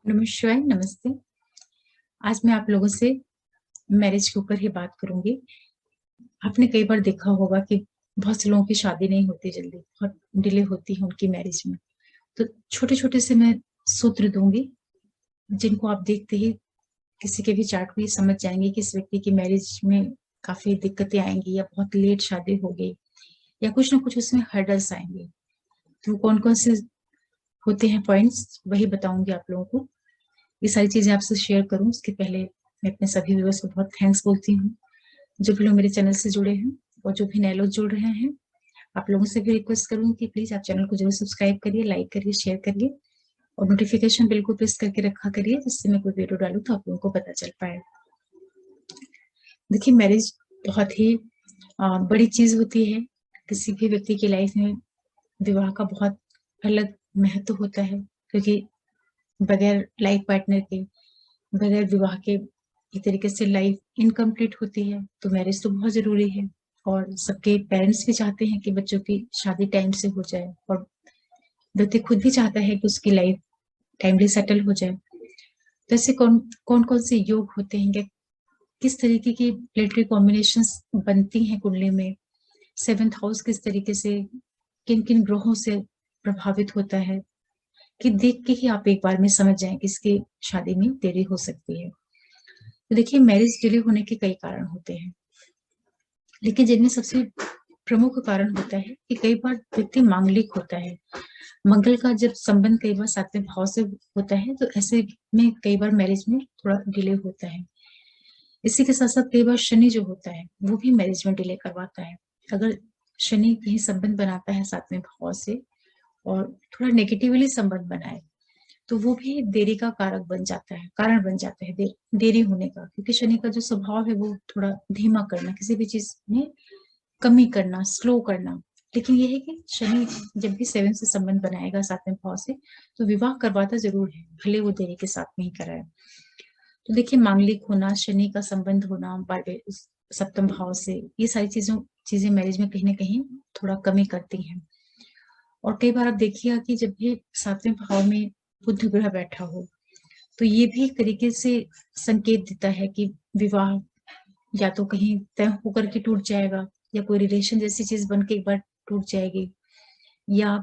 नमस्कार, नमस्ते। आज मैं आप लोगों से मैरिज के ऊपर ही बात करूँगी। आपने कई बार देखा होगा कि बहुत से लोगों की शादी नहीं होती जल्दी, बहुत डिले होती है उनकी मैरिज में। तो छोटे-छोटे से मैं सूत्र दूँगी, जिनको आप देखते ही किसी के भी चार्ट में ये समझ जाएँगे कि इस व्यक्ति की मैरिज में काफ़ी दिक्कतें आएँगी या बहुत लेट शादी हो गई या कुछ ना कुछ उसमें हर्डल्स आएँगे। तो कौन-कौन से होते हैं पॉइंट्स, वही बताऊँगी आप लोगों को। ये सारी चीज़ें आपसे शेयर करूँ उसके पहले मैं अपने सभी व्यूअर्स को बहुत थैंक्स बोलती हूँ। जो भी लोग मेरे चैनल से जुड़े हैं और जो भी नए लोग जुड़ रहे हैं, आप लोगों से भी रिक्वेस्ट करूँगी कि प्लीज़ आप चैनल को ज़रूर सब्सक्राइब करिए, लाइक करिए, शेयर करिए और नोटिफ़िकेशन बेल को प्रेस करके रखा करिए, जिससे मैं कोई वीडियो डालूँ तो आप लोगों को पता चल पाए। देखिए मैरिज बहुत ही बड़ी चीज़ होती है। किसी भी व्यक्ति की लाइफ में विवाह का बहुत अलग महत्व होता है, क्योंकि बगैर लाइफ पार्टनर के, बगैर विवाह के एक तरीके से लाइफ इनकम्प्लीट होती है, तो मैरिज तो बहुत ज़रूरी है और सबके पेरेंट्स भी चाहते हैं कि बच्चों की शादी टाइम से हो जाए और व्यक्ति खुद भी चाहता है कि उसकी लाइफ टाइमली सेटल हो जाए। तो ऐसे कौन-कौन से योग होते हैं या किस तरीके की प्लेनेटरी कॉम्बिनेशंस बनती हैं कुंडली में, 7th हाउस किस तरीके से, किन-किन ग्रहों से प्रभावित होता है, कि देख के ही आप एक बार में समझ जाएँ कि इसकी शादी में देरी हो सकती है। तो देखिए मैरिज डिले होने के कई कारण होते हैं, लेकिन जिनमें सबसे प्रमुख कारण होता है कि कई बार व्यक्ति मांगलिक होता है। मंगल का जब संबंध कई बार 7वें भाव से होता है, तो ऐसे में कई बार मैरिज में थोड़ा डिले होता है। इसी के साथ-साथ कई बार शनि जो होता है, वो भी मैरिज में डिले करवाता है। अगर शनि कहीं संबंध बनाता है 7वें भाव से और थोड़ा नेगेटिवली संबंध बनाए, तो वो भी देरी का कारक बन जाता है, कारण बन जाता है देरी होने का, क्योंकि शनि का जो स्वभाव है वो थोड़ा धीमा करना, किसी भी चीज़ में कमी करना, स्लो करना। लेकिन ये है कि शनि जब भी 7 से संबंध बनाएगा 7वें भाव से, तो विवाह करवाता ज़रूर है, भले वो देरी के साथ में ही कराए। तो देखिए मांगलिक होना, शनि का संबंध होना 12वें 7म भाव से, ये सारी चीज़ें मैरिज में कहीं न कहीं थोड़ा कमी करती हैं। और कई बार आप देखिएगा कि जब भी 7वें भाव में बुध ग्रह बैठा हो, तो ये भी एक तरीके से संकेत देता है कि विवाह या तो कहीं तय होकर के टूट जाएगा या कोई रिलेशन जैसी चीज़ बन के एक बार टूट जाएगी, या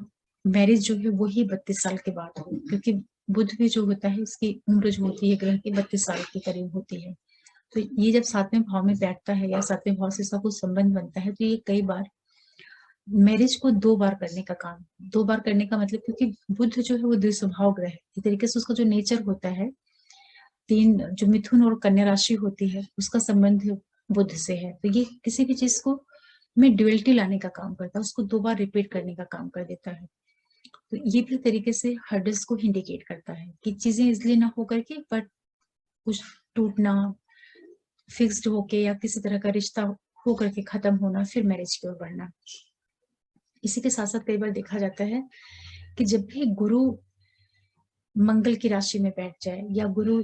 मैरिज जो है वो ही 32 साल के बाद हो, क्योंकि बुध भी जो होता है इसकी उम्र जो होती है ग्रह की 32 साल के करीब होती है। तो ये जब 7वें भाव में बैठता है या 7वें भाव से इसका कुछ संबंध बनता है, तो ये कई बार मैरिज को 2 बार करने का काम, 2 बार करने का मतलब, क्योंकि बुध जो है वो द्विस्वभाव ग्रह है। एक तरीके से उसका जो नेचर होता है, 3 जो मिथुन और कन्या राशि होती है, उसका संबंध बुध से है। तो ये किसी भी चीज़ को में ड्युअलिटी लाने का काम करता है, उसको 2 बार रिपीट करने का काम कर देता है। तो ये भी तरीके से हर्डल्स को इंडिकेट करता है कि चीज़ें इसलिए ना हो करके बट कुछ टूटना, फिक्स्ड होके या किसी तरह का रिश्ता हो करके खत्म होना, फिर मैरिज की ओर बढ़ना। इसी के साथ-साथ कई बार देखा जाता है कि जब भी गुरु मंगल की राशि में बैठ जाए या गुरु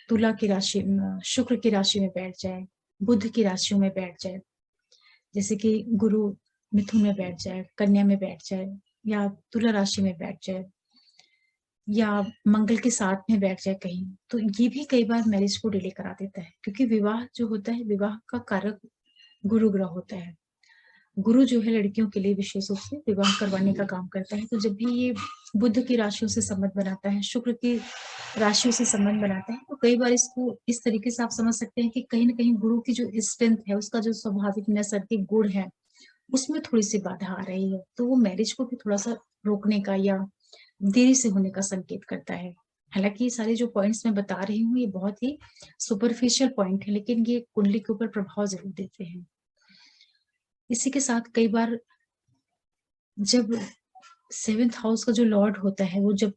तुला की राशि शुक्र की राशि में बैठ जाए, बुध की राशियों में बैठ जाए, जैसे कि गुरु मिथुन में बैठ जाए, कन्या में बैठ जाए या तुला राशि में बैठ जाए या मंगल के साथ में बैठ जाए कहीं, तो ये भी कई बार मैरिज को डिले करा देता है, क्योंकि विवाह जो होता है, विवाह का कारक गुरु ग्रह होता है। गुरु जो है लड़कियों के लिए विशेष रूप से विवाह करवाने का काम करता है। तो जब भी ये बुध की राशियों से संबंध बनाता है, शुक्र की राशियों से संबंध बनाता है, तो कई बार इसको इस तरीके से आप समझ सकते हैं कि कहीं न कहीं गुरु की जो स्ट्रेंथ है, उसका जो स्वाभाविक नैसर्गिक गुण है, उसमें थोड़ी-सी बाधा आ रही है। तो वो मैरिज को भी थोड़ा-सा रोकने का या देरी से होने का संकेत करता है। हालाँकि ये सारे जो पॉइंट्स मैं बता रही हूँ, ये बहुत ही सुपरफिशियल पॉइंट है, लेकिन ये कुंडली के ऊपर प्रभाव ज़रूर देते हैं। इसी के साथ कई बार जब 7th हाउस का जो लॉर्ड होता है, वो जब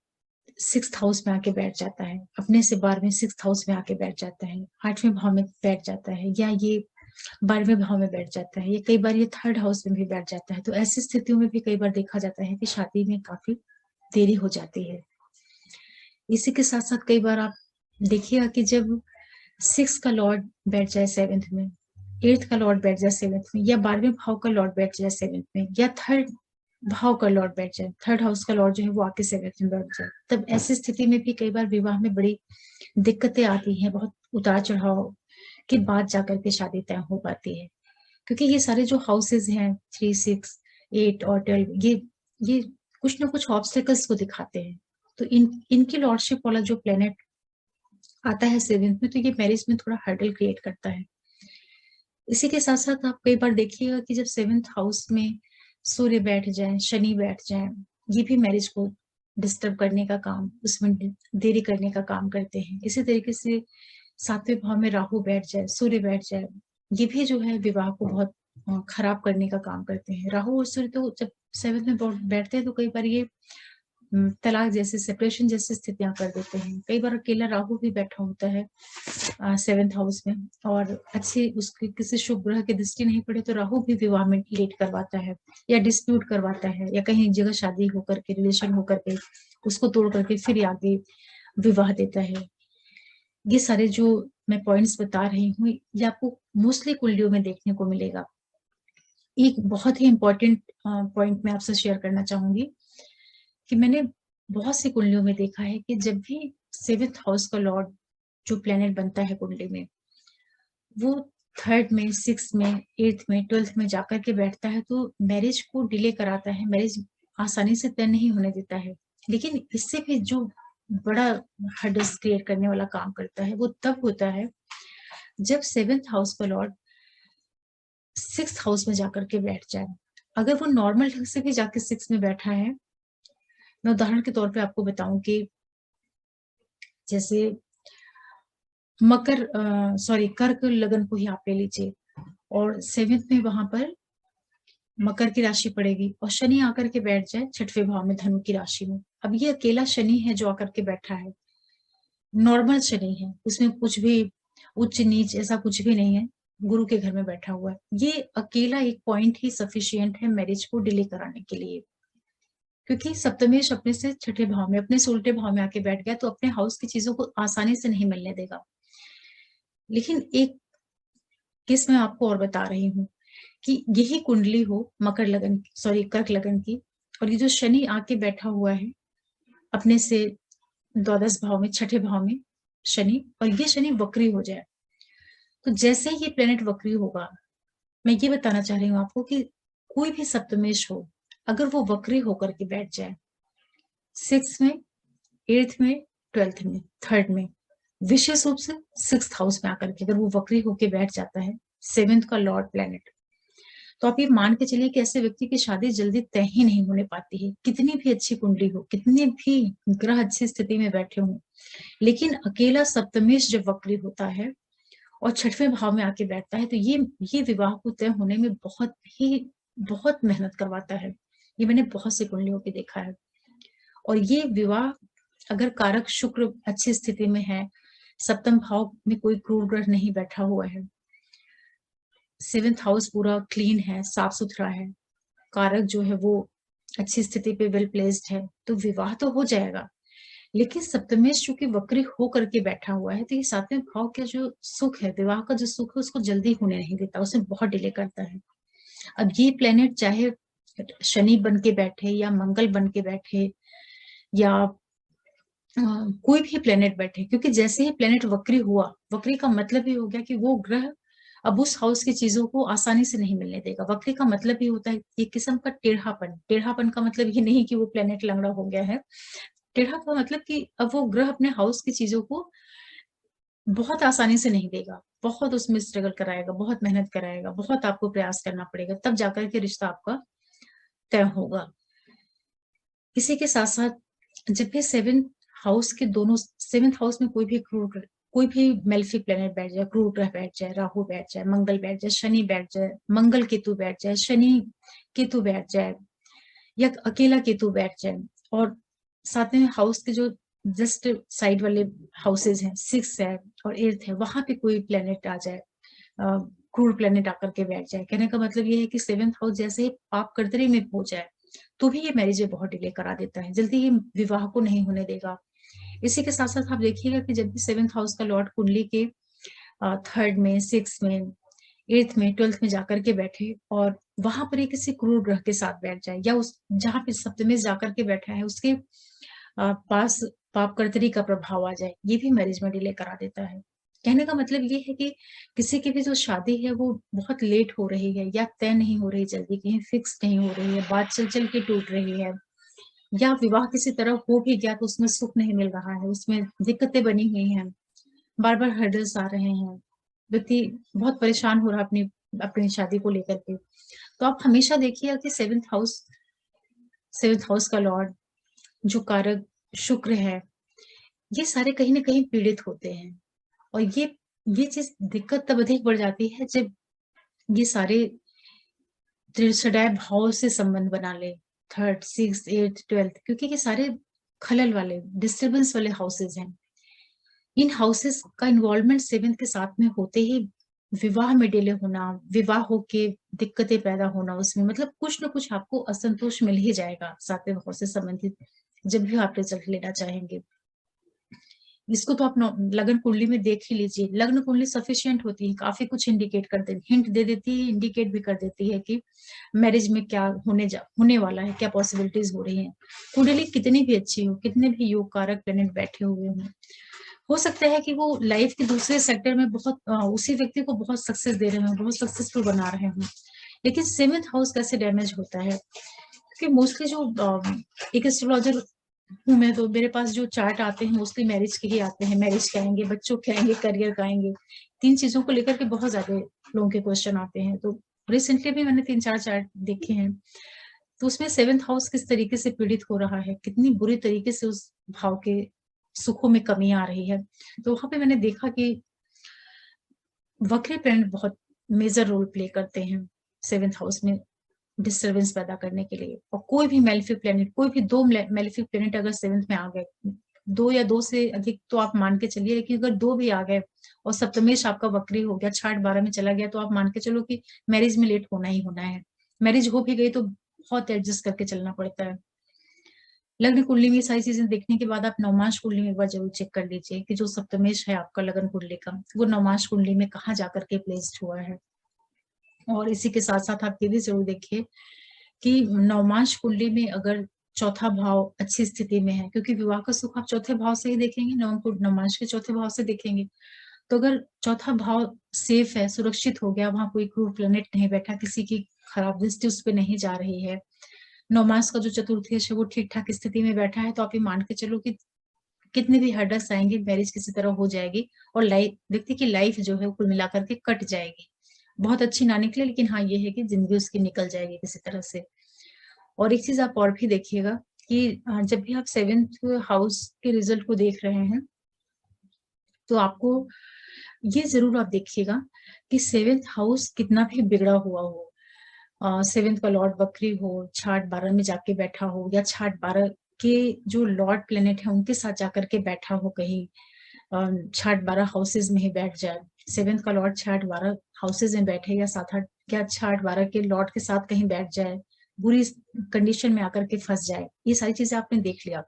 6th हाउस में आके बैठ जाता है, अपने से 12वें 6th हाउस में आके बैठ जाता है, 8वें भाव में बैठ जाता है, या ये 12वें भाव में बैठ जाता है, या कई बार ये 3rd हाउस में भी बैठ जाता है। तो ऐसी स्थितियों में भी कई बार देखा जाता है कि शादी में काफ़ी देरी हो जाती है। इसी के साथ-साथ कई बार आप देखिएगा कि जब 6 का लॉर्ड बैठ जाए 7th में, 8th का लॉर्ड बैठ जाए 7th में, या 12वें भाव का लॉर्ड बैठ जाए 7th में, या 3rd भाव का लॉर्ड बैठ जाए, थर्ड हाउस का लॉर्ड जो है वो आके सेवंथ में बैठ जाए, तब ऐसी स्थिति में भी कई बार विवाह में बड़ी दिक्कतें आती हैं, बहुत उतार चढ़ाव के बाद जाकर के शादी तय हो पाती है। क्योंकि ये सारे जो हाउसेज हैं 3, 6, 8 और 12, ये कुछ ना कुछ ऑब्स्टेकल्स को दिखाते हैं। तो इनकी लॉर्डशिप वाला जो प्लेनेट आता है सेवेंथ में, तो ये मैरिज में थोड़ा हर्डल क्रिएट करता है। इसी के साथ साथ आप कई बार देखिएगा कि जब सेवेंथ हाउस में सूर्य बैठ जाए, शनि बैठ जाए, ये भी मैरिज को डिस्टर्ब करने का काम, उसमें देरी करने का काम करते हैं। इसी तरीके से सातवें भाव में राहु बैठ जाए, सूर्य बैठ जाए, ये भी जो है विवाह को बहुत खराब करने का काम करते हैं। राहु और सूर्य तो जब सेवेंथ में बैठते हैं तो कई बार ये तलाक जैसे, सेपरेशन जैसी स्थितियां कर देते हैं। कई बार अकेला राहु भी बैठा होता है सेवेंथ हाउस में, और अच्छी उसकी किसी शुभ ग्रह की दृष्टि नहीं पड़े तो राहु भी विवाह में लेट करवाता है, या डिस्प्यूट करवाता है, या कहीं जगह शादी होकर के, रिलेशन होकर के उसको तोड़ करके फिर आगे विवाह देता है। ये सारे जो मैं पॉइंट्स बता रही हूँ, ये आपको मोस्टली कुंडलियों में देखने को मिलेगा। एक बहुत ही इंपॉर्टेंट पॉइंट मैं आपसे शेयर करना चाहूंगी कि मैंने बहुत सी कुंडलियों में देखा है कि जब भी सेवेंथ हाउस का लॉर्ड जो प्लेनेट बनता है कुंडली में, वो थर्ड में, सिक्स में, एट्थ में, ट्वेल्थ में जाकर के बैठता है तो मैरिज को डिले कराता है, मैरिज आसानी से तय नहीं होने देता है। लेकिन इससे भी जो बड़ा हर्डल्स क्रिएट करने वाला काम करता है वो तब होता है जब सेवेंथ हाउस का लॉर्ड सिक्स हाउस में जाकर के बैठ जाए। अगर वो नॉर्मल ढंग से भी जाके सिक्स में बैठा है, मैं उदाहरण के तौर पे आपको बताऊं कि जैसे कर्क लगन को ही आप ले लीजिए, और सेवेंथ में वहां पर मकर की राशि पड़ेगी और शनि आकर के बैठ जाए छठवें भाव में धनु की राशि में। अब ये अकेला शनि है जो आकर के बैठा है, नॉर्मल शनि है, उसमें कुछ भी उच्च नीच ऐसा कुछ भी नहीं है, गुरु के घर में बैठा हुआ है। ये अकेला एक पॉइंट ही सफिशियंट है मैरिज को डिले कराने के लिए, क्योंकि सप्तमेश अपने से छठे भाव में, अपने से उल्टे भाव में आके बैठ गया तो अपने हाउस की चीजों को आसानी से नहीं मिलने देगा। लेकिन एक केस मैं आपको और बता रही हूँ कि यही कुंडली हो कर्क लगन की, और ये जो शनि आके बैठा हुआ है अपने से द्वादश भाव में, छठे भाव में शनि, और ये शनि वक्री हो जाए, तो जैसे ही ये प्लेनेट वक्री होगा, मैं ये बताना चाह रही हूँ आपको कि कोई भी सप्तमेश हो, अगर वो वक्री होकर के बैठ जाए सिक्स में, एट्थ में, ट्वेल्थ में, थर्ड में, विशेष रूप से सिक्स हाउस में आकर के अगर वो वक्री होके बैठ जाता है, सेवेंथ का लॉर्ड प्लेनेट, तो आप ये मान के चलिए कि ऐसे व्यक्ति की शादी जल्दी तय ही नहीं होने पाती है, कितनी भी अच्छी कुंडली हो, कितने भी ग्रह अच्छी स्थिति में बैठे हों। लेकिन अकेला सप्तमेश जब वक्री होता है और छठवें भाव में आके बैठता है तो ये विवाह को तय होने में बहुत मेहनत करवाता है। ये मैंने बहुत सी कुंडलियों पे देखा है। और ये विवाह अगर कारक शुक्र अच्छी स्थिति में है, सप्तम भाव में कोई क्रूर ग्रह नहीं बैठा हुआ है, सेवेंथ हाउस पूरा क्लीन है, साफ सुथरा है, कारक जो है वो अच्छी स्थिति पे वेल प्लेस्ड है, तो विवाह तो हो जाएगा। लेकिन सप्तमेश चूंकि वक्री हो करके बैठा हुआ है तो ये सातवें भाव का जो सुख है, विवाह का जो सुख है, उसको जल्दी होने नहीं देता, उसे बहुत डिले करता है। अब ये प्लेनेट चाहे शनि बन के बैठे या मंगल बन के बैठे या कोई भी प्लेनेट बैठे, क्योंकि जैसे ही प्लेनेट वक्री हुआ, वक्री का मतलब ही हो गया कि वो ग्रह अब उस हाउस की चीजों को आसानी से नहीं मिलने देगा। वक्री का मतलब ही होता है एक किस्म का टेढ़ापन। टेढ़ापन का मतलब ये नहीं कि वो प्लेनेट लंगड़ा हो गया है, टेढ़ा का मतलब कि अब वो ग्रह अपने हाउस की चीजों को बहुत आसानी से नहीं देगा, बहुत उसमें स्ट्रगल कराएगा, बहुत मेहनत कराएगा, बहुत आपको प्रयास करना पड़ेगा, तब जाकर के रिश्ता आपका तय होगा। इसी के साथ साथ जब भी सेवेंथ हाउस में कोई भी मेल्फिक प्लेनेट बैठ जाए, क्रूर ग्रह बैठ जाए, राहु बैठ जाए, मंगल बैठ जाए, शनि बैठ जाए, मंगल केतु बैठ जाए, शनि केतु बैठ जाए, या अकेला केतु बैठ जाए, और साथ में हाउस के जो जस्ट साइड वाले हाउसेज हैं, सिक्स है और एट्थ है, वहां पे कोई प्लेनेट आ जाए, क्रूर प्लेनेट आकर के बैठ जाए, कहने का मतलब ये है कि सेवेंथ हाउस जैसे ही पाप कर्तरी में हो जाए तो भी ये मैरिज बहुत डिले करा देता है, जल्दी ही विवाह को नहीं होने देगा। इसी के साथ साथ आप देखिएगा कि जब भी सेवेंथ हाउस का लॉर्ड कुंडली के थर्ड में, सिक्स में, एट्थ में, ट्वेल्थ में जाकर के बैठे और वहां पर ये किसी क्रूर ग्रह के साथ बैठ जाए, या उस जहां पे सप्तमी जाकर के बैठा है उसके पास पापकर्तरी का प्रभाव आ जाए, ये भी मैरिज में डिले करा देता है। कहने का मतलब ये है कि किसी की भी जो शादी है वो बहुत लेट हो रही है, या तय नहीं हो रही जल्दी, कहीं फिक्स नहीं हो रही है, बात चल चल के टूट रही है, या विवाह किसी तरह हो भी गया तो उसमें सुख नहीं मिल रहा है, उसमें दिक्कतें बनी हुई हैं, बार बार हर्डल्स आ रहे हैं, व्यक्ति बहुत परेशान हो रहा है अपनी अपनी शादी को लेकर के। तो आप हमेशा देखिए कि सेवेंथ हाउस का लॉर्ड जो कारक शुक्र है, ये सारे कहीं ना कहीं पीड़ित होते हैं। और ये चीज दिक्कत तब अधिक बढ़ जाती है जब ये सारे त्रिशदाय भाव से संबंध बना ले, थर्ड, सिक्स, एट, ट्वेल्थ, क्योंकि ये सारे खलल वाले, डिस्टर्बेंस वाले हाउसेज हैं। इन हाउसेस का इन्वॉल्वमेंट सेवेंथ के साथ में होते ही विवाह में डिले होना, विवाह होके दिक्कतें पैदा होना, उसमें मतलब कुछ ना कुछ आपको असंतोष मिल ही जाएगा सातवें भाव से संबंधित, जब भी आप रिजल्ट लेना चाहेंगे। इसको तो आप लग्न कुंडली में देख ही लीजिए। लग्न कुंडली सफिशिएंट होती है, काफी कुछ इंडिकेट कर दे, हिंट दे देती है, इंडिकेट भी कर देती है कि मैरिज में क्या होने वाला है, क्या पॉसिबिलिटीज हो रही हैं। कुंडली कितनी भी अच्छी हो, कितने भी योग कारक प्लेनेट बैठे हुए हों, हो सकता है कि वो लाइफ के दूसरे सेक्टर में बहुत उसी व्यक्ति को बहुत सक्सेस दे रहे हों, बहुत सक्सेसफुल बना रहे हों, लेकिन सेवेंथ हाउस कैसे डैमेज होता है? क्योंकि मोस्टली जो एक एस्ट्रोलॉजर हूँ मैं, तो मेरे पास जो चार्ट आते हैं मोस्टली मैरिज के ही आते हैं। मैरिज के आएंगे, बच्चों के आएंगे, करियर का आएंगे, तीन चीजों को लेकर के बहुत ज्यादा लोगों के क्वेश्चन आते हैं। तो रिसेंटली भी मैंने 3-4 चार्ट देखे हैं, तो उसमें सेवेंथ हाउस किस तरीके से पीड़ित हो रहा है, कितनी बुरी तरीके से उस भाव के सुखों में कमी आ रही है। तो वहां पे मैंने देखा कि वक्री प्लैनेट बहुत मेजर रोल प्ले करते हैं सेवेंथ हाउस में डिस्टरबेंस पैदा करने के लिए। और कोई भी मेलेफिक प्लेनेट, कोई भी दो मेलेफिक प्लेनेट अगर सेवेंथ में आ गए, दो या दो से अधिक तो आप मान के चलिए, लेकिन अगर दो भी आ गए और सप्तमेश आपका वक्री हो गया, छाठ 12 में चला गया, तो आप मान के चलो कि मैरिज में लेट होना ही होना है। मैरिज हो भी गई तो बहुत एडजस्ट करके चलना पड़ता है। लग्न कुंडली में सारी चीजें देखने के बाद आप नवमांश कुंडली में एक बार जरूर चेक कर लीजिए कि जो सप्तमेश है आपका लग्न कुंडली का, वो नवमांश कुंडली में कहाँ जाकर के प्लेस्ड हुआ है। और इसी के साथ साथ आप ये भी जरूर देखिए कि नवमांश कुंडली में अगर चौथा भाव अच्छी स्थिति में है, क्योंकि विवाह का सुख आप चौथे भाव से ही देखेंगे, नवमांश के चौथे भाव से देखेंगे, तो अगर चौथा भाव सेफ है, सुरक्षित हो गया, वहां कोई क्रूर प्लेनेट नहीं बैठा, किसी की खराब दृष्टि उस पर नहीं जा रही है, नवमास का जो चतुर्थेश है वो ठीक ठाक स्थिति में बैठा है, तो आप ये मान के चलो कि कितने भी हर्डल्स आएंगे, मैरिज किसी तरह हो जाएगी, और लाइफ, व्यक्ति की लाइफ जो है वो कुल मिलाकर के कट जाएगी। बहुत अच्छी ना निकले, लेकिन हाँ ये है कि जिंदगी उसकी निकल जाएगी किसी तरह से। और एक चीज आप और भी देखिएगा कि जब भी आप सेवेंथ हाउस के रिजल्ट को देख रहे हैं, तो आपको ये जरूर आप देखिएगा कि सेवेंथ हाउस कितना भी बिगड़ा हुआ हो, सेवेंथ का लॉर्ड बकरी हो, छाठ 12 में जाके बैठा हो, या छाठ 12 के जो लॉर्ड प्लेनेट है उनके साथ जाकर के बैठा हो कहीं, छाठ 12 हाउसेज में ही बैठ जाए, सेवेंथ का लॉर्ड छाठ 12 हाउसेज में बैठे, या 7-8 क्या छाठ 12 के लॉर्ड के साथ कहीं बैठ जाए, बुरी कंडीशन में आकर के फंस जाए, ये सारी चीजें आपने देख लिया।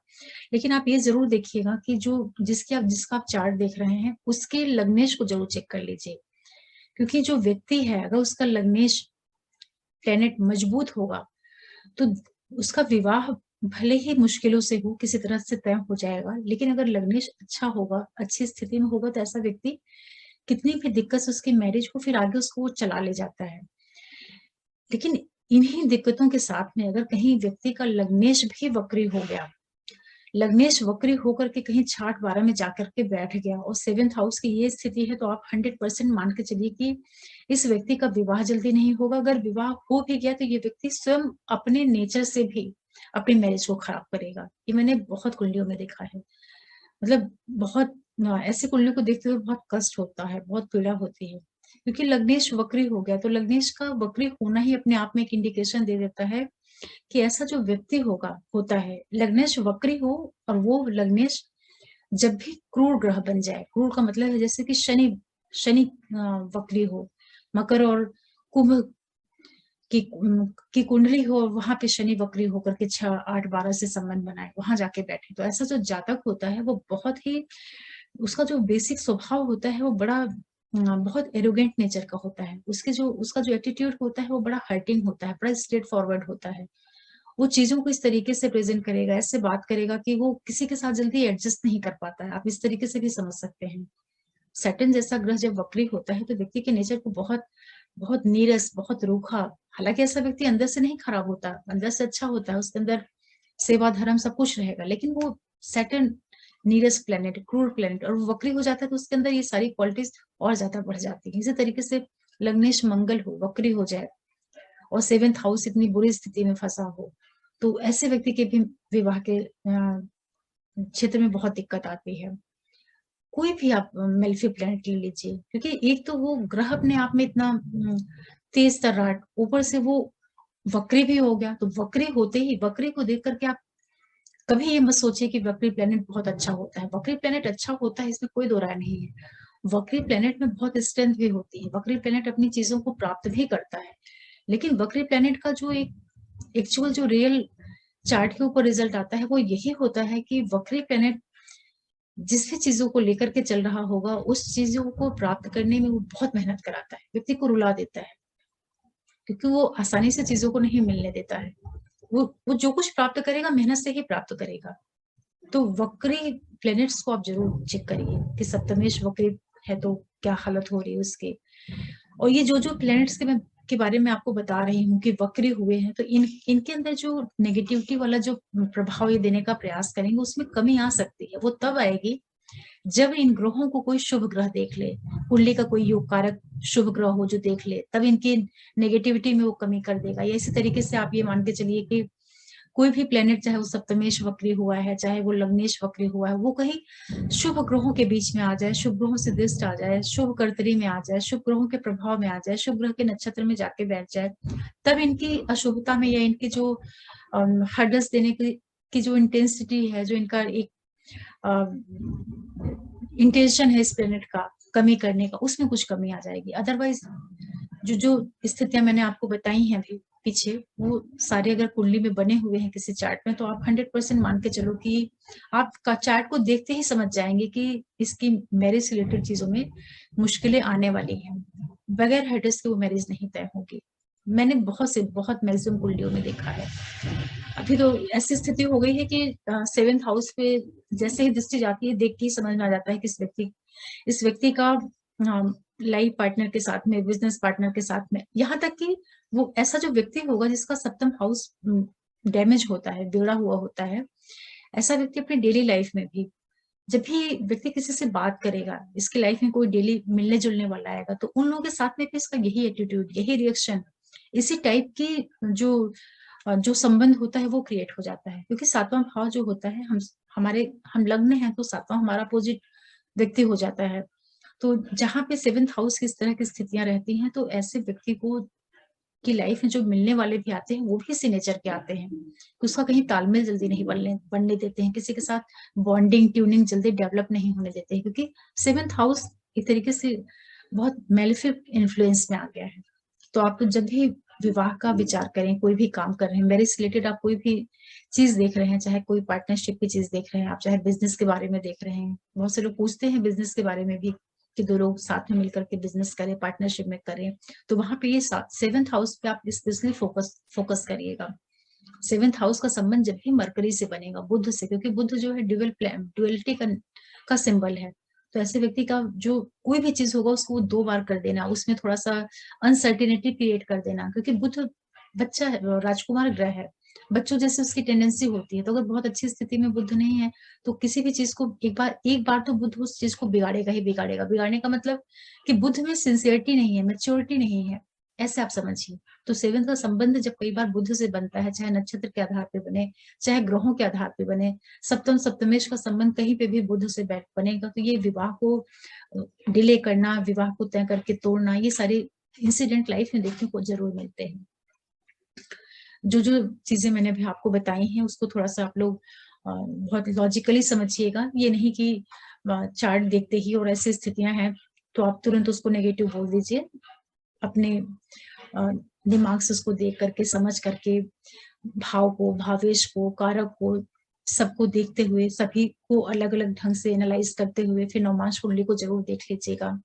लेकिन आप ये जरूर देखिएगा कि जो जिसका आप चार्ट देख रहे हैं उसके लग्नेश को जरूर चेक कर लीजिए, क्योंकि जो व्यक्ति है अगर उसका लग्नेश प्लेनेट मजबूत होगा तो उसका विवाह भले ही मुश्किलों से हो, किसी तरह से तय हो जाएगा, लेकिन अगर लग्नेश अच्छा होगा, अच्छी स्थिति में होगा, तो ऐसा व्यक्ति कितनी भी दिक्कत से उसकी मैरिज हो, फिर आगे उसको वो चला ले जाता है। लेकिन इन्हीं दिक्कतों के साथ में अगर कहीं व्यक्ति का लग्नेश भी वक्री हो गया, लग्नेश वक्री होकर के कहीं छाठ 12 में जाकर के बैठ गया, और सेवेंथ हाउस की ये स्थिति है, तो आप 100% मान के चलिए कि इस व्यक्ति का विवाह जल्दी नहीं होगा। अगर विवाह हो भी गया तो ये व्यक्ति स्वयं अपने नेचर से भी अपनी मैरिज को खराब करेगा। ये मैंने बहुत कुंडलियों में देखा है। मतलब बहुत ऐसे कुंडलियों को देखते हुए बहुत कष्ट होता है, बहुत पीड़ा होती है, क्योंकि लग्नेश वक्री हो गया, तो लग्नेश का वक्री होना ही अपने आप में एक इंडिकेशन दे देता है कि ऐसा जो व्यक्ति होता है, लग्नेश वक्री हो, और वो लग्नेश जब भी क्रूर ग्रह बन जाए, क्रूर का मतलब है जैसे कि शनि शनि वक्री हो, मकर और कुंभ की कुंडली हो, वहां पे शनि वक्री होकर के 6-8-12 से संबंध बनाए, वहां जाके बैठे, तो ऐसा जो जातक होता है वो बहुत ही, उसका जो बेसिक स्वभाव होता है वो बड़ा बहुत एरोगेंट नेचर का होता है। उसका जो एटीट्यूड होता है वो बड़ा हर्टिंग होता है, बड़ा स्ट्रेट फॉरवर्ड होता है। वो चीज़ों को इस तरीके से प्रेज़ेंट करेगा, ऐसे बात करेगा कि वो किसी के साथ जल्दी एडजस्ट नहीं कर पाता है। आप इस तरीके से भी समझ सकते हैं। सैटर्न जैसा ग्रह जब वक्री होता है तो व्यक्ति के नेचर को बहुत बहुत नीरस, बहुत रूखा, हालाँकि ऐसा व्यक्ति अंदर से नहीं खराब होता, अंदर से अच्छा होता है, उसके अंदर सेवा धर्म सब कुछ रहेगा, लेकिन वो सैटर्न नीरस प्लैनेट, क्रूर प्लैनेट और वो वक्री हो जाता है तो उसके अंदर ये सारी क्वालिटीज़ और ज़्यादा बढ़ जाती हैं। इसी तरीके से लग्नेश मंगल हो, वक्री हो जाए और 7th हाउस इतनी बुरी स्थिति में फँसा हो, तो ऐसे व्यक्ति के भी विवाह के क्षेत्र में बहुत दिक्कत आती है। कोई भी आप मेलेफिक प्लैनेट ले लीजिए, क्योंकि एक तो वो ग्रह अपने आप में इतना तेज तर्राट, ऊपर से वो वक्री भी हो गया, तो वक्री होते ही वक्री को देख करके आप कभी ये मत सोचिए कि वक्री प्लैनेट बहुत अच्छा होता है। वक्री प्लैनेट अच्छा होता है, इसमें कोई दो राय नहीं है। वक्री प्लैनेट में बहुत स्ट्रेंथ भी होती है, वक्री प्लैनेट अपनी चीजों को प्राप्त भी करता है, लेकिन वक्री प्लैनेट का जो एक एक्चुअल जो रियल चार्ट के ऊपर रिजल्ट आता है वो यही होता है कि वक्री प्लैनेट जिस भी चीजों को लेकर के चल रहा होगा, उस चीजों को प्राप्त करने में वो बहुत मेहनत कराता है, व्यक्ति को रुला देता है, क्योंकि वो आसानी से चीजों को नहीं मिलने देता है। वो जो कुछ प्राप्त करेगा मेहनत से ही प्राप्त करेगा। तो वक्री प्लैनेट्स को आप जरूर चेक करिए कि सप्तमेश वक्री है तो क्या हालत हो रही है उसकी। और ये जो प्लैनेट्स के बारे में आपको बता रही हूँ कि वक्री हुए हैं, तो इनके अंदर जो नेगेटिविटी वाला जो प्रभाव ये देने का प्रयास करेंगे उसमें कमी आ सकती है। वो तब आएगी जब इन ग्रहों को कोई शुभ ग्रह देख ले, कुंडली का कोई योग कारक शुभ ग्रह हो जो देख ले, तब इनकी नेगेटिविटी में वो कमी कर देगा। या इसी तरीके से आप ये मान के चलिए कि कोई भी प्लेनेट, चाहे वो सप्तमेश वक्री हुआ है, चाहे वो लग्नेश वक्री हुआ है, वो कहीं शुभ ग्रहों के बीच में आ जाए, शुभ ग्रहों से दृष्ट आ जाए, शुभ कर्तरी में आ जाए, शुभ ग्रहों के प्रभाव में आ जाए, शुभ ग्रह के नक्षत्र में जाके बैठ जाए, तब इनकी अशुभता में या इनकी जो हर्डल्स देने की जो इंटेंसिटी है, जो इनका एक इंटेंशन है इस प्लेनेट का कमी करने का, उसमें कुछ कमी आ जाएगी। अदरवाइज जो स्थितियां मैंने आपको बताई हैं अभी पीछे, वो सारे अगर कुंडली में बने हुए हैं किसी चार्ट में, तो आप 100% मान के चलो कि आपका चार्ट को देखते ही समझ जाएंगे कि इसकी मैरिज से रिलेटेड चीजों में मुश्किलें आने वाली हैं। बगैर हर्डल्स के वो मैरिज नहीं तय होगी। मैंने बहुत मैक्सिमम कुंडलियों में देखा है। अभी तो ऐसी स्थिति हो गई है कि 7th हाउस पे जैसे ही दृष्टि जाती है, देख के ही समझ में आ जाता है कि इस व्यक्ति का लाइफ पार्टनर के साथ में, बिजनेस पार्टनर के साथ में, यहाँ तक कि वो ऐसा जो व्यक्ति होगा जिसका सप्तम हाउस डैमेज होता है, बिगड़ा हुआ होता है, ऐसा व्यक्ति अपनी डेली लाइफ में भी, जब भी व्यक्ति किसी से बात करेगा, इसकी लाइफ में कोई डेली मिलने जुलने वाला आएगा, तो उन लोगों के साथ में भी इसका यही एटीट्यूड, यही रिएक्शन, इसी टाइप की जो संबंध होता है वो क्रिएट हो जाता है। क्योंकि सातवां भाव जो होता है, हम लग्न हैं तो सातवां हमारा अपोजिट व्यक्ति हो जाता है। तो जहाँ पे 7th हाउस की इस तरह की स्थितियां रहती हैं, तो ऐसे व्यक्ति को की लाइफ में जो मिलने वाले भी आते हैं वो भी इसी नेचर के आते हैं, तो उसका कहीं तालमेल जल्दी नहीं बनने देते हैं, किसी के साथ बॉन्डिंग ट्यूनिंग जल्दी डेवलप नहीं होने देते हैं, क्योंकि 7th हाउस एक तरीके से बहुत मेलेफिक इन्फ्लुएंस में आ गया है। तो आप जब भी विवाह का विचार करें, कोई भी काम कर रहे हैं, मैरिज रिलेटेड आप कोई भी चीज देख रहे हैं, चाहे कोई पार्टनरशिप की चीज देख रहे हैं आप, चाहे बिजनेस के बारे में देख रहे हैं, बहुत से लोग पूछते हैं बिजनेस के बारे में भी कि दो लोग साथ में मिलकर के बिजनेस करें, पार्टनरशिप में करें, तो वहां पे ये 7th हाउस पे आप स्पेशली फोकस करिएगा। 7th हाउस का संबंध जब भी मरकरी से बनेगा, बुध से, क्योंकि बुध जो है ड्युअलिटी का सिंबल है, तो ऐसे व्यक्ति का जो कोई भी चीज होगा उसको 2 बार कर देना, उसमें थोड़ा सा अनसर्टिनिटी क्रिएट कर देना, क्योंकि बुध बच्चा है, राजकुमार ग्रह है, बच्चों जैसे उसकी टेंडेंसी होती है। तो अगर बहुत अच्छी स्थिति में बुध नहीं है, तो किसी भी चीज को एक बार तो बुध उस चीज को बिगाड़ेगा ही बिगाड़ेगा। बिगाड़ने का मतलब कि बुध में सिंसियरिटी नहीं है, मैच्योरिटी नहीं है, ऐसे आप समझिए। तो 7th का संबंध जब कई बार बुध से बनता है, चाहे नक्षत्र के आधार पे बने, चाहे ग्रहों के आधार पे बने, सप्तमेश का संबंध कहीं पे भी बुध से बनेगा, तो ये विवाह को डिले करना, विवाह को तय करके तोड़ना, ये सारे इंसिडेंट लाइफ में देखने को जरूर मिलते हैं। जो चीजें मैंने अभी आपको बताई हैं उसको थोड़ा सा आप लोग बहुत लॉजिकली समझिएगा। ये नहीं कि चार्ट देखते ही और ऐसी स्थितियां हैं तो आप तुरंत उसको नेगेटिव बोल दीजिए। अपने दिमाग से उसको देख करके, समझ करके, भाव को, भावेश को, कारक को, सबको देखते हुए, सभी को अलग अलग ढंग से एनालाइज करते हुए फिर नवमांश कुंडली को जरूर देख लीजिएगा।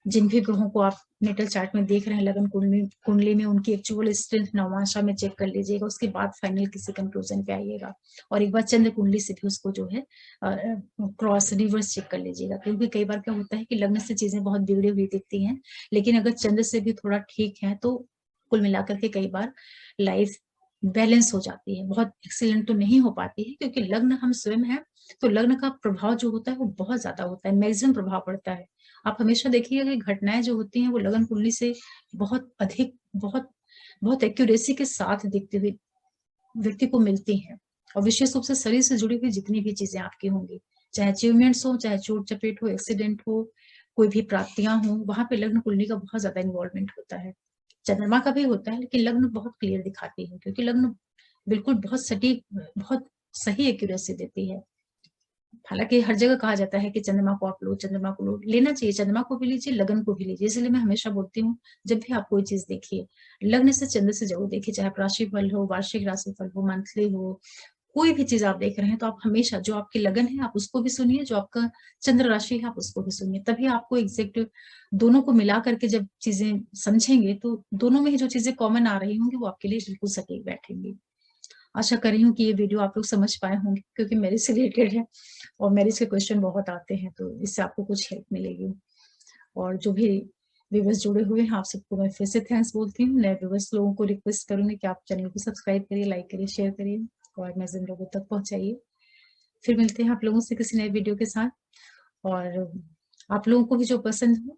जिन भी ग्रहों को आप नेटल चार्ट में देख रहे हैं लगन कुंडली में उनकी एक्चुअल स्ट्रेंथ नवमाशा में चेक कर लीजिएगा, उसके बाद फाइनल किसी कंक्लूजन पे आइएगा। और एक बार चंद्र कुंडली से भी उसको जो है क्रॉस रिवर्स चेक कर लीजिएगा, क्योंकि कई बार क्या होता है कि लग्न से चीजें बहुत बिगड़ी हुई दिखती हैं, लेकिन अगर चंद्र से भी थोड़ा ठीक है तो कुल मिलाकर के कई बार लाइफ बैलेंस हो जाती है। बहुत एक्सीलेंट तो नहीं हो पाती है, क्योंकि लग्न हम स्वयं हैं, तो लग्न का प्रभाव जो होता है वो बहुत ज्यादा होता है, मैक्सिमम प्रभाव पड़ता है। आप हमेशा देखिएगा कि घटनाएं जो होती हैं वो लगन कुंडली से बहुत अधिक, बहुत बहुत एक्यूरेसी के साथ दिखती हुई व्यक्ति को मिलती हैं। और विशेष रूप से शरीर से जुड़ी हुई जितनी भी चीजें आपकी होंगी, चाहे अचीवमेंट्स हो, चाहे चोट चपेट हो, एक्सीडेंट हो, कोई भी प्राप्तियां हो, वहां पे लग्न कुंडली का बहुत ज्यादा इन्वॉल्वमेंट होता है। चंद्रमा का भी होता है, लेकिन लग्न बहुत क्लियर दिखाती है, क्योंकि लग्न बिल्कुल बहुत सटीक, बहुत सही एक्यूरेसी देती है। हालांकि हर जगह कहा जाता है कि चंद्रमा को आप लो, चंद्रमा को लो, लेना चाहिए, चंद्रमा को भी लीजिए, लगन को भी लीजिए। इसलिए मैं हमेशा बोलती हूँ, जब भी आप कोई चीज देखिए, लग्न से चंद्र से जरूर देखिए, चाहे राशि फल हो, वार्षिक राशि फल हो, मंथली हो, कोई भी चीज आप देख रहे हैं तो आप हमेशा जो आपकी लगन है आप उसको भी सुनिए, जो आपका चंद्र राशि है आप उसको भी सुनिए, तभी आपको एग्जैक्ट दोनों को मिला करके जब चीजें समझेंगे तो दोनों में ही जो चीजें कॉमन आ रही होंगी वो आपके लिए बिल्कुल सटीक बैठेंगी। आशा कर रही हूँ कि ये वीडियो आप लोग समझ पाए होंगे, क्योंकि मेरे से रिलेटेड है और मेरे से क्वेश्चन बहुत आते हैं, तो इससे आपको कुछ हेल्प मिलेगी। और जो भी व्यूवर्स जुड़े हुए हैं आप सबको मैं फिर से थैंक्स बोलती हूँ। नए व्यूवर्स लोगों को रिक्वेस्ट करूंगी कि आप चैनल को सब्सक्राइब करिए, लाइक करिए, शेयर करिए और मैसेज लोगों तक पहुंचाइए। फिर मिलते हैं आप लोगों से किसी नए वीडियो के साथ। और आप लोगों को भी जो पसंद हो,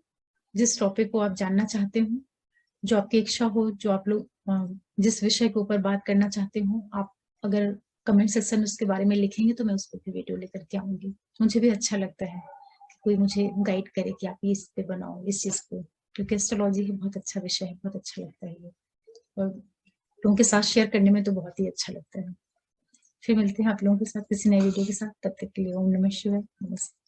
जिस टॉपिक को आप जानना चाहते हो, जो आपकी इच्छा हो, जो आप लोग जिस विषय के ऊपर बात करना चाहते हो, आप अगर कमेंट सेक्शन में उसके बारे में लिखेंगे तो मैं उसको भी वीडियो लेकर के आऊंगी। मुझे भी अच्छा लगता है कि कोई मुझे गाइड करे कि आप इस पे बनाओ इस चीज को, क्योंकि एस्ट्रोलॉजी है, बहुत अच्छा विषय है, बहुत अच्छा लगता है ये, और लोगों के साथ शेयर करने में तो बहुत ही अच्छा लगता है। फिर मिलते हैं आप लोगों के साथ किसी नए वीडियो के साथ, तब तक के लिए ओम नमः शिवाय, नमस्ते।